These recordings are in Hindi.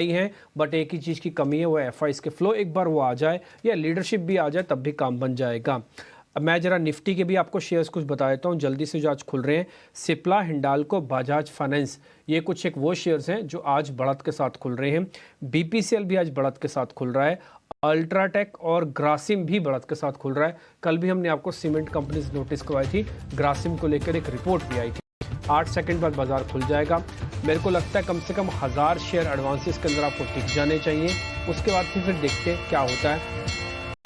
हैं, बट एक ही चीज़ की कमी है, वो एफआईज के फ्लो। एक बार वो आ जाए या लीडरशिप भी आ जाए तब भी काम बन जाएगा। अब मैं जरा निफ्टी के भी आपको शेयर्स कुछ बता देता हूँ जल्दी से जो आज खुल रहे हैं। सिप्ला, हिंडाल्को, बजाज फाइनेंस, ये कुछ एक वो शेयर्स हैं जो आज बढ़त के साथ खुल रहे हैं। बीपीसीएल भी आज बढ़त के साथ खुल रहा है। अल्ट्राटेक और ग्रासिम भी बढ़त के साथ खुल रहा है। कल भी हमने आपको सीमेंट कंपनीज नोटिस करवाई थी, ग्रासिम को लेकर एक रिपोर्ट भी आई थी। 8 सेकंड बाद बाजार खुल जाएगा। मेरे को लगता है कम से कम 1000 शेयर एडवांसेस के अंदर आपको टिक जाने चाहिए। उसके बाद फिर देखते हैं क्या होता है।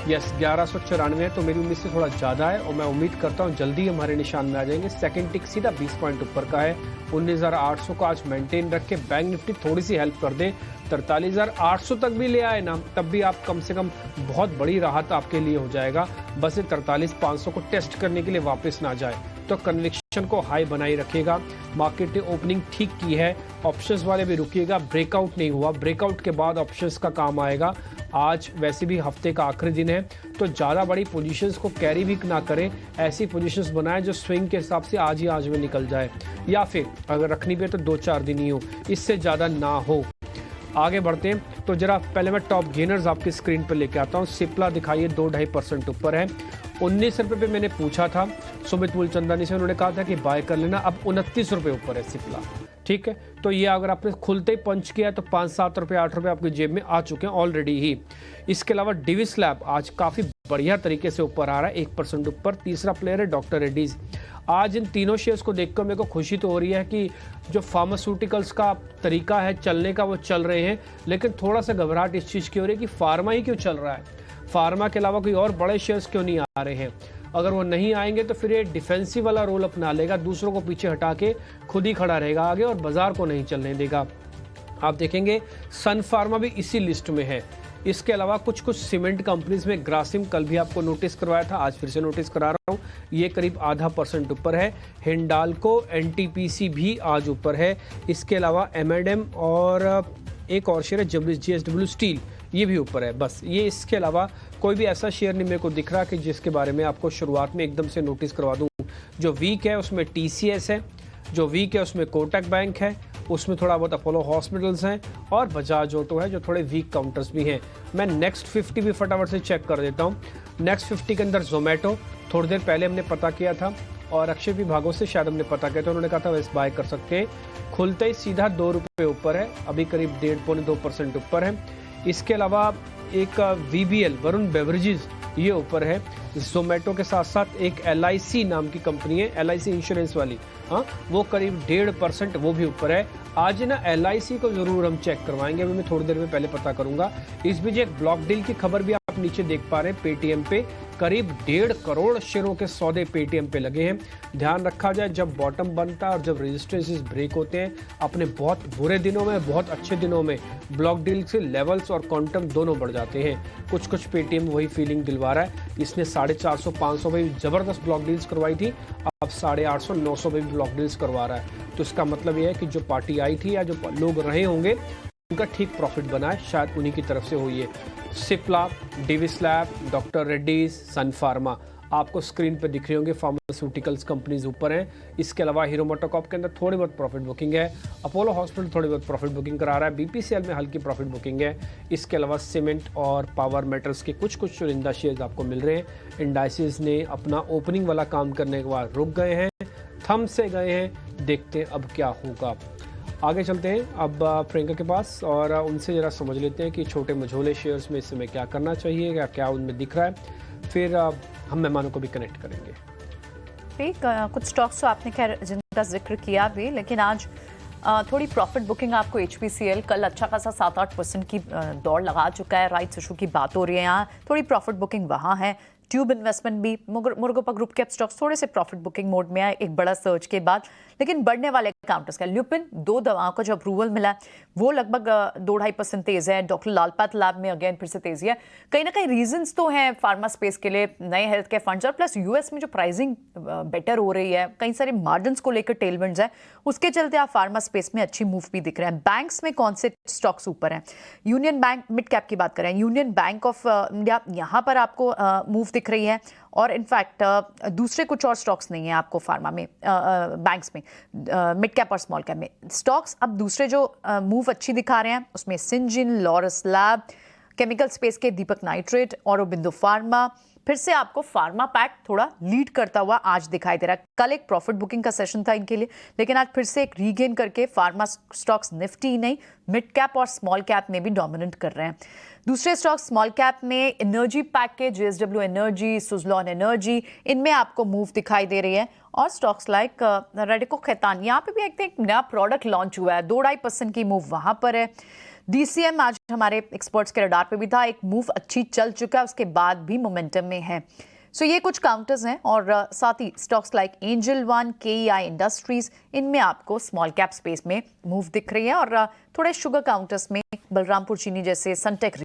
यस, 1194 है तो मेरी उम्मीद से थोड़ा ज़्यादा है और मैं उम्मीद करता हूँ जल्दी हमारे निशान में आ जाएंगे। सेकंड टिक सीधा 20 पॉइंट ऊपर का है। 19,800 को आज मेंटेन रख के बैंक निफ्टी थोड़ी सी हेल्प कर दे, 43,800 तक भी ले आए ना, तब भी आप कम से कम बहुत बड़ी राहत आपके लिए हो जाएगा। बस ये 43,500 को टेस्ट करने के लिए वापस ना जाए तो कन्विक्शन को हाई बनाई रखेगा। मार्केट ने ओपनिंग ठीक की है, ऑप्शंस वाले भी रुकिएगा, ब्रेकआउट नहीं हुआ, ब्रेकआउट के बाद ऑप्शंस का काम आएगा। आज वैसे भी हफ्ते का आखिरी दिन है तो ज़्यादा बड़ी पोजीशंस को कैरी भी ना करें, ऐसी पोजीशंस बनाएं जो स्विंग के हिसाब से आज में निकल जाए, या फिर अगर रखनी भी है तो 2-4 दिन ही हो, इससे ज़्यादा ना हो। आगे बढ़ते हैं तो जरा पहले मैं टॉप गेनर्स आपकी स्क्रीन पर लेके आता हूँ। सिप्ला दिखाइए 2-2.5% ऊपर है। 19 रुपये पे मैंने पूछा था सुमित मूलचंदानी से, उन्होंने कहा था कि बाय कर लेना। अब 29 रुपये ऊपर है सिप्ला, ठीक है। तो ये अगर आपने खुलते ही पंच किया तो 5-7 रुपये 8 रुपये आपकी जेब में आ चुके हैं ऑलरेडी ही। इसके अलावा डिविस लैब आज काफ़ी बढ़िया तरीके से ऊपर आ रहा है, 1% ऊपर। तीसरा प्लेयर है डॉक्टर रेड्डीज। आज इन तीनों शेयर्स को देखकर मेरे को खुशी तो हो रही है कि जो फार्मास्यूटिकल्स का तरीका है चलने का वो चल रहे हैं, लेकिन थोड़ा सा घबराहट इस चीज़ की हो रही है कि फार्मा ही क्यों चल रहा है, फार्मा के अलावा कोई और बड़े शेयर्स क्यों नहीं आ रहे हैं। अगर वो नहीं आएंगे तो फिर ये डिफेंसिव वाला रोल अपना लेगा, दूसरों को पीछे हटा के खुद ही खड़ा रहेगा आगे और बाजार को नहीं चलने देगा। आप देखेंगे सन फार्मा भी इसी लिस्ट में है। इसके अलावा कुछ सीमेंट कंपनीज में ग्रासिम कल भी आपको नोटिस करवाया था, आज फिर से नोटिस करा रहा हूँ, ये करीब 0.5% ऊपर है। हिंडाल्को, एनटीपीसी भी आज ऊपर है। इसके अलावा एमएडएम और एक और शेयर है जीएसडब्ल्यू स्टील, ये भी ऊपर है। बस ये, इसके अलावा कोई भी ऐसा शेयर नहीं मेरे को दिख रहा कि जिसके बारे में आपको शुरुआत में एकदम से नोटिस करवा दूँ। जो वीक है उसमें टीसीएस है, जो वीक है उसमें कोटक बैंक है, उसमें थोड़ा बहुत अपोलो हॉस्पिटल्स हैं और बजाज ऑटो है जो थोड़े वीक काउंटर्स भी हैं। मैं नेक्स्ट 50 भी फटाफट से चेक कर देता हूँ। नेक्स्ट 50 के अंदर जोमेटो थोड़ी देर पहले हमने पता किया था और अक्षय विभागों से शायद हमने पता किया था, उन्होंने कहा था वैसे बाय कर सकते हैं। खुलते ही सीधा 2 रुपये ऊपर है, अभी करीब 1.5-2% ऊपर है। इसके अलावा एक वीबीएल वरुण बेवरेजेस, ये ऊपर है। जोमेटो के साथ साथ एक LIC नाम की कंपनी है, LIC इंश्योरेंस वाली, हाँ, वो करीब 1.5% वो भी ऊपर है। आज ना LIC को जरूर हम चेक करवाएंगे, अभी मैं थोड़ी देर में पहले पता करूंगा। इस बीच एक ब्लॉक डील की खबर भी आप नीचे देख पा रहे हैं, पेटीएम पे करीब 1.5 करोड़ शेयरों के सौदे पेटीएम पे लगे हैं। ध्यान रखा जाए, जब बॉटम बनता है और जब रेजिस्टेंसेस ब्रेक होते हैं, अपने बहुत बुरे दिनों में, बहुत अच्छे दिनों में ब्लॉक डील से लेवल्स और क्वांटम दोनों बढ़ जाते हैं। कुछ पेटीएम वही फीलिंग दिलवा रहा है। इसने 450-500 में जबरदस्त ब्लॉक डील्स करवाई थी, अब 850-900 में भी ब्लॉक डील्स करवा रहा है। तो इसका मतलब यह है कि जो पार्टी आई थी या जो लोग रहे होंगे उनका ठीक प्रॉफिट बना है, शायद उन्हीं की तरफ से हुई है। सिप्ला, डिविस लैब, डॉक्टर रेड्डीज, सन फार्मा आपको स्क्रीन पर दिख रही होंगे। फार्मास्यूटिकल्स कंपनीज ऊपर हैं। इसके अलावा हीरो मोटोकॉर्प के अंदर थोड़ी बहुत प्रॉफिट बुकिंग है। अपोलो हॉस्पिटल थोड़ी बहुत प्रॉफिट बुकिंग करा रहा है। बीपीसीएल में हल्की प्रॉफिट बुकिंग है। इसके अलावा सीमेंट और पावर मेटल्स के कुछ चुनिंदा शेयर्स आपको मिल रहे हैं। इंडाइसिस ने अपना ओपनिंग वाला काम करने के बाद रुक गए हैं, थम से गए हैं, देखते हैं अब क्या होगा। आगे चलते हैं अब प्रियंका के पास और उनसे ज़रा समझ लेते हैं कि छोटे मझोले शेयर्स में इस समय क्या करना चाहिए या क्या उनमें दिख रहा है। फिर हम मेहमानों को भी कनेक्ट करेंगे। कुछ स्टॉक्स तो आपने खैर जिनका जिक्र किया भी, लेकिन आज थोड़ी प्रॉफिट बुकिंग आपको HPCL कल अच्छा खासा 7-8% की दौड़ लगा चुका है। राइट्स इशू की बात हो रही है, यहाँ थोड़ी प्रॉफिट बुकिंग वहाँ है। ट्यूब इन्वेस्टमेंट भी, मुर्गोपा ग्रुप के स्टॉक्स थोड़े से प्रॉफिट बुकिंग मोड में आए एक बड़ा सर्च के बाद, लेकिन बढ़ने वाले काउंटर्स का ल्यूपिन 2 दवाओं का जो अप्रूवल मिला है वो लगभग 2-2.5% तेज है। डॉक्टर लालपात लैब में अगेन फिर से तेजी है। कहीं ना कहीं रीजंस तो हैं फार्मा स्पेस के लिए, नए हेल्थ केयर फंड्स और प्लस यूएस में जो प्राइसिंग बेटर हो रही है, कई सारे मार्जिन को लेकर टेलविंड्स है, उसके चलते आप फार्मा स्पेस में अच्छी मूव भी दिख रहे हैं। बैंक्स में कौन से स्टॉक्स ऊपर हैं? यूनियन बैंक, मिड कैप की बात करें, यूनियन बैंक ऑफ इंडिया, यहाँ पर आपको मूव दिख रही है और इनफैक्ट दूसरे कुछ और स्टॉक्स नहीं है आपको फार्मा में, बैंक्स में, मिड कैप और स्मॉल कैप में। स्टॉक्स अब दूसरे जो मूव अच्छी दिखा रहे हैं उसमें Syngene, Laurus lab, chemical space के दीपक नाइट्रेट, औरोबिंदो फार्मा। फिर से आपको फार्मा पैक थोड़ा लीड करता हुआ आज दिखाई दे रहा है। कल एक प्रॉफिट बुकिंग का सेशन था इनके लिए, लेकिन आज फिर से एक रीगेन करके फार्मा स्टॉक्स निफ्टी नहीं, मिड कैप और स्मॉल कैप में भी डोमिनेट कर रहे हैं। दूसरे स्टॉक्स स्मॉल कैप में एनर्जी पैक के JSW एनर्जी, सुजलॉन एनर्जी, इनमें आपको मूव दिखाई दे रही है। और स्टॉक्स लाइक रेडिको खैतान, यहाँ पे भी एक नया प्रोडक्ट लॉन्च हुआ है, 2-2.5% की मूव वहां पर है। DCM आज हमारे एक्सपर्ट्स के रडार पे भी था, एक मूव अच्छी चल चुका है, उसके बाद भी मोमेंटम में है। सो ये कुछ काउंटर्स हैं और साथ ही stocks like Angel One, KEI Industries, इनमें आपको स्मॉल कैप स्पेस में मूव दिख रही है। और थोड़े शुगर काउंटर्स में बलरामपुर चीनी जैसे, सनटेक